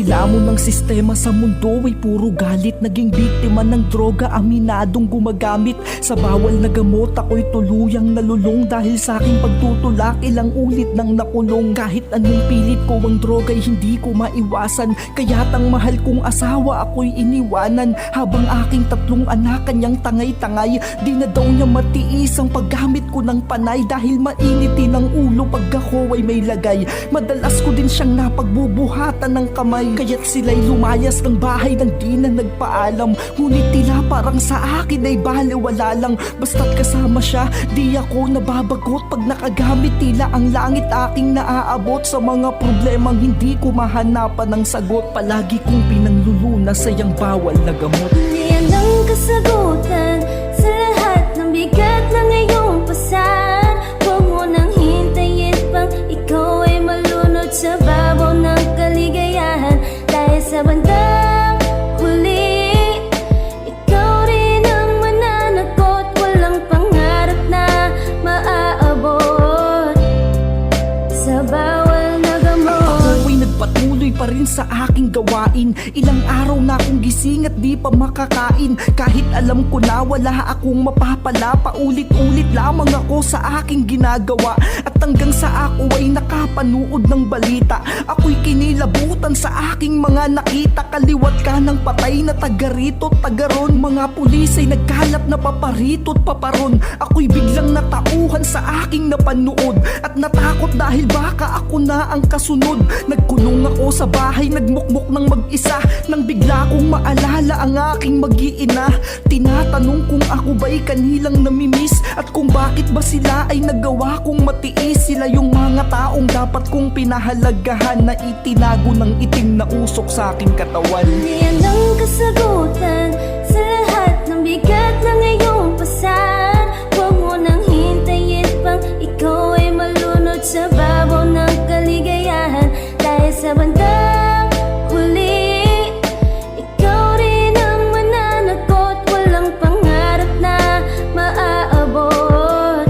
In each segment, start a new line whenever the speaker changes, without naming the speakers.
nilamon ng sistema sa mundo ay puro galit. Naging biktima ng droga, aminadong gumagamit sa bawal na gamot. Ako'y tuluyang nalulung dahil sa aking pagtutulak. Ilang ulit nang nakulong. Kahit anong pilit ko ang droga'y hindi ko maiwasan. Kaya't ang mahal kong asawa ako'y iniwanan. Habang aking tatlong anak kanyang tangay-tangay, di na daw niya matiis ang paggamit ko ng panay. Dahil mainitin ang ulo pag ako ay may lagay. Madalas ko din siyang napagbubuhatan ng kamay. Kaya't sila'y lumayas ng bahay nang di na nagpaalam. Ngunit tila parang sa akin ay balewala lang. Basta't kasama siya, di ako nababagot. Pag nakagamit tila ang langit aking naaabot. Sa mga problemang hindi ko mahanapan ng sagot, palagi kong pinanglulunas sa iyang bawal na gamot.
Yan ang kasagutan sa lahat ng bigat na ngayong pasan. Huwag mo nang hintayin pang ikaw ay malunod sa babaw ng kaligayahan. Dahil sa bandang huli, ikaw rin ang mananakot. Walang pangarap na maaabot sa bawal na gamot.
Ako'y nagpatuloy pa rin sa aking gawain. Ilang araw na akong gising at di pa makakain. Kahit alam ko na wala akong mapapala, paulit-ulit lamang ako sa aking ginagawa. At hanggang sa ako ay nakapanood ng balita, ako'y kinilabutan sa aking mga nakita. Kaliwat ka ng patay na taga rito, taga ron. Mga pulis ay nagkalap na paparito't paparon. Ako'y biglang natauhan sa aking napanood at natakot dahil baka ako na ang kasunod. Nagkulong ako sa bahay, nagmukmok ng mag-isa, nang bigla kong maalala ang aking mag-iina. Tinatanong kung ako ba'y kanilang namimiss at kung bakit ba sila ay nagawa kong matiis. Sila yung mga taong dapat kong pinahalagahan na itinago ng itim na usok sa aking katawan.
Yan ang kasagutan sa lahat ng bigat na ngayong pasan. Huwag mo nang hintayin pang ikaw ay malunod sa babaw ng kaligayahan. Dahil sa bandang huli, ikaw rin ang mananakot. Walang pangarap na maaabot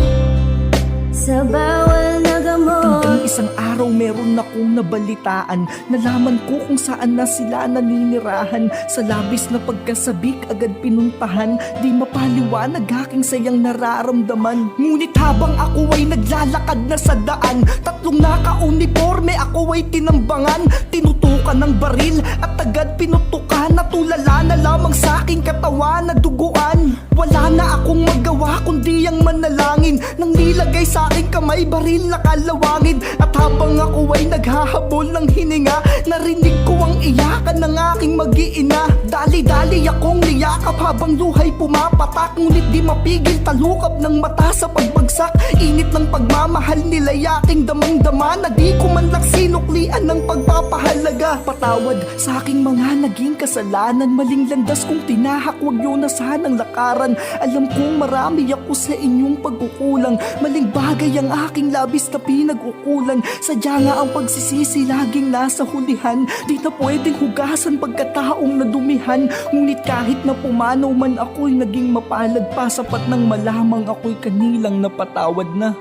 sa bawal na gamot.
Hanggang isang araw meron akong nabalitaan. Nalaman ko kung saan na sila naninirahan. Sa labis na pagkasabik agad pinuntahan. Di mapaliwanag aking sayang nararamdaman. Ngunit habang ako ay naglalakad na sa daan, tatlong naka-uniforme ako ay tinambangan. Tinutukan ng baril at agad pinutukan. Natulala na lamang sa aking katawan na duguan. Wala na akong magawa kundi ang manalangin. Nang nilagay sa aking kamay baril na kalawangin. At habang ako ay naghahabol ng hininga, narinig ko ang iyakan ng aking mag-iina. Dali-dali akong niyakap habang luhay pumapatak. Ngunit di mapigil talukap ng mata sa pagbagsak. Init ng pagmamahal nila'y aking damang-dama na di ko man lang sinuklian ng pagpapahalaga. Patawad sa aking mga naging kasalanan. Maling landas kong tinahak, huwag yun na sanang lakaran. Alam kong marami ako sa inyong pagkukulang. Maling bagay ang aking labis na pinag-ukulan. Sadya nga ang pagsisisi laging nasa hulihan. Di na pwedeng hugasan pagkataong nadumihan. Ngunit kahit na pumanaw man ako'y naging mapalad pa. Sapat nang malamang ako'y kanilang napatawad na.